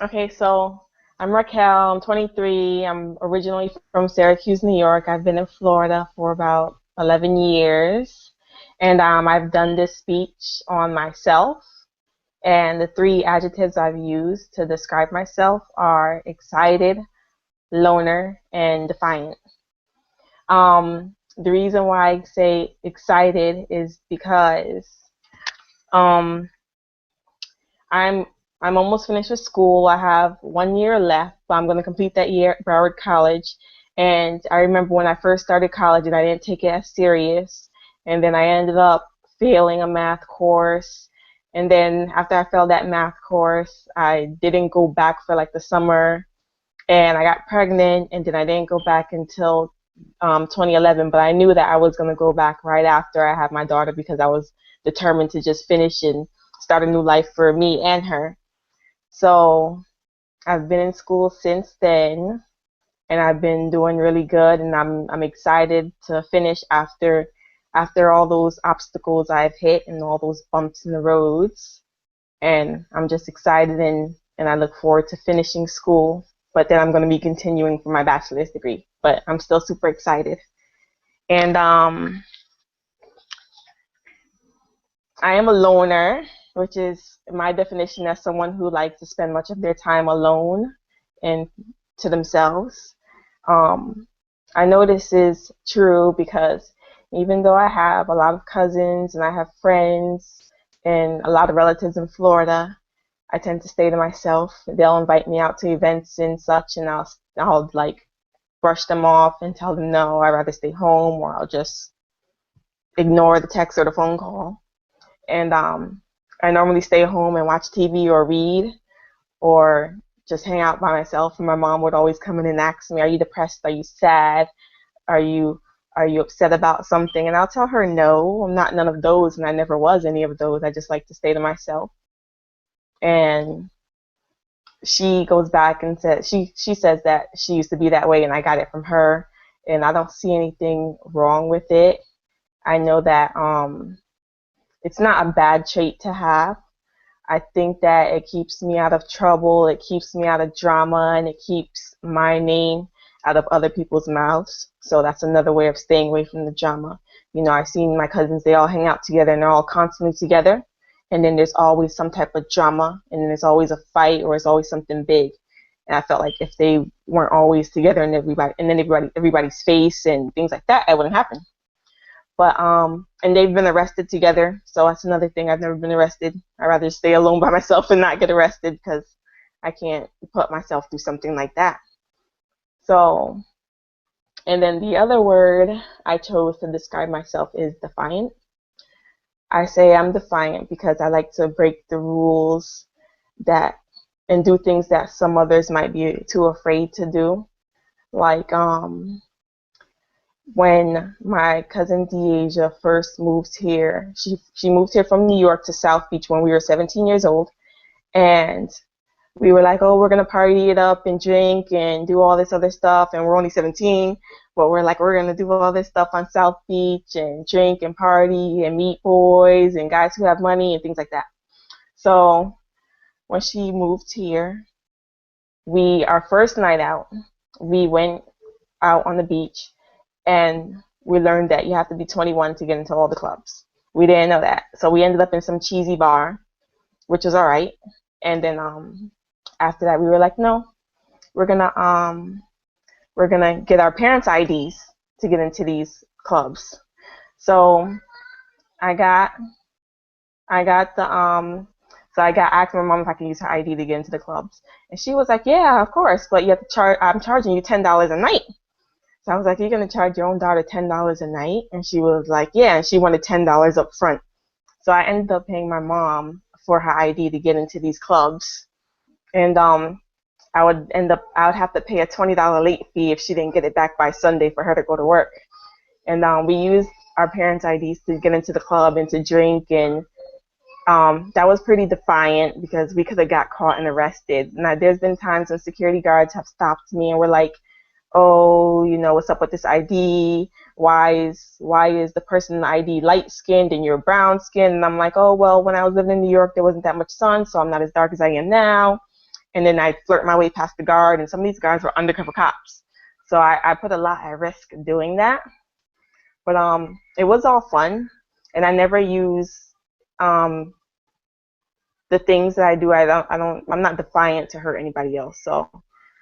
Okay, so I'm Raquel. I'm 23. I'm originally from Syracuse, New York. I've been in Florida for about 11 years. And I've done this speech on myself. And the three adjectives I've used to describe myself are excited, loner, and defiant. The reason why I say excited is because um, I'm I'm almost finished with school. I have 1 year left, but I'm going to complete that year at Broward College. And I remember when I first started college and I didn't take it as serious. And then I ended up failing a math course. And then after I failed that math course, I didn't go back for like the summer. And I got pregnant, and then I didn't go back until 2011. But I knew that I was going to go back right after I had my daughter because I was determined to just finish and start a new life for me and her. So I've been in school since then, and I've been doing really good, and I'm excited to finish after all those obstacles I've hit and all those bumps in the roads. And I'm just excited, and I look forward to finishing school. But then I'm going to be continuing for my bachelor's degree. But I'm still super excited. And I am a loner, which is my definition as someone who likes to spend much of their time alone and to themselves. Um, I know this is true because even though I have a lot of cousins and I have friends and a lot of relatives in Florida, I tend to stay to myself. They'll invite me out to events and such, and I'll like brush them off and tell them no, I'd rather stay home, or I'll just ignore the text or the phone call. And I normally stay home and watch TV or read or just hang out by myself. And my mom would always come in and ask me, "Are you depressed? Are you sad? Are you are you upset about something?" And I'll tell her, "No, I'm not none of those, and I never was any of those. I just like to stay to myself." And she goes back and says she says that she used to be that way, and I got it from her, and I don't see anything wrong with it. I know that it's not a bad trait to have. I think that it keeps me out of trouble, it keeps me out of drama, and it keeps my name out of other people's mouths. So that's another way of staying away from the drama. You know, I've seen my cousins, they all hang out together and they're all constantly together. And then there's always some type of drama, and then there's always a fight, or it's always something big. And I felt like if they weren't always together and everybody's face and things like that, it wouldn't happen. But and they've been arrested together, so that's another thing. I've never been arrested. I'd rather stay alone by myself and not get arrested because I can't put myself through something like that. So, and then the other word I chose to describe myself is defiant. I say I'm defiant because I like to break the rules that and do things that some others might be too afraid to do. Like when my cousin Deasia first moved here. She moved here from New York to South Beach when we were 17 years old, and we were like, oh, we're gonna party it up and drink and do all this other stuff, and we're only 17, but we're like, we're gonna do all this stuff on South Beach and drink and party and meet boys and guys who have money and things like that. So when she moved here, we our first night out, we went out on the beach and we learned that you have to be 21 to get into all the clubs. We didn't know that, so we ended up in some cheesy bar, which was all right. And then after that, we were like, no, we're gonna we're gonna get our parents' IDs to get into these clubs. So I got I got the so I got asked my mom if I could use her ID to get into the clubs, and she was like, yeah, of course, but you have to charge. I'm charging you $10 a night. So I was like, you're going to charge your own daughter $10 a night? And she was like, yeah. And she wanted $10 up front. So I ended up paying my mom for her ID to get into these clubs. And I would have to pay a $20 late fee if she didn't get it back by Sunday for her to go to work. And we used our parents' IDs to get into the club and to drink. And that was pretty defiant because we could have got caught and arrested. Now, there's been times when security guards have stopped me and were like, oh, you know, what's up with this ID? Why is the person in the ID light skinned and you're brown skinned? And I'm like, oh well, when I was living in New York, there wasn't that much sun, so I'm not as dark as I am now. and then I flirt my way past the guard, and some of these guards were undercover cops. So I put a lot at risk doing that. But it was all fun, and I never use um, the things that I do. I'm not defiant to hurt anybody else. So,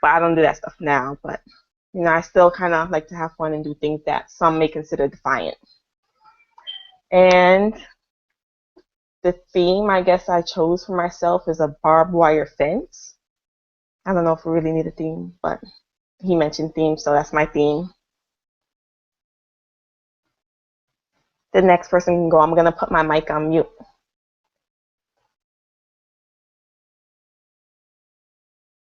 but I don't do that stuff now. But I still kind of like to have fun and do things that some may consider defiant. And the theme I guess I chose for myself is a barbed wire fence. I don't know if we really need a theme, but he mentioned theme, so that's my theme. The next person can go. I'm going to put my mic on mute.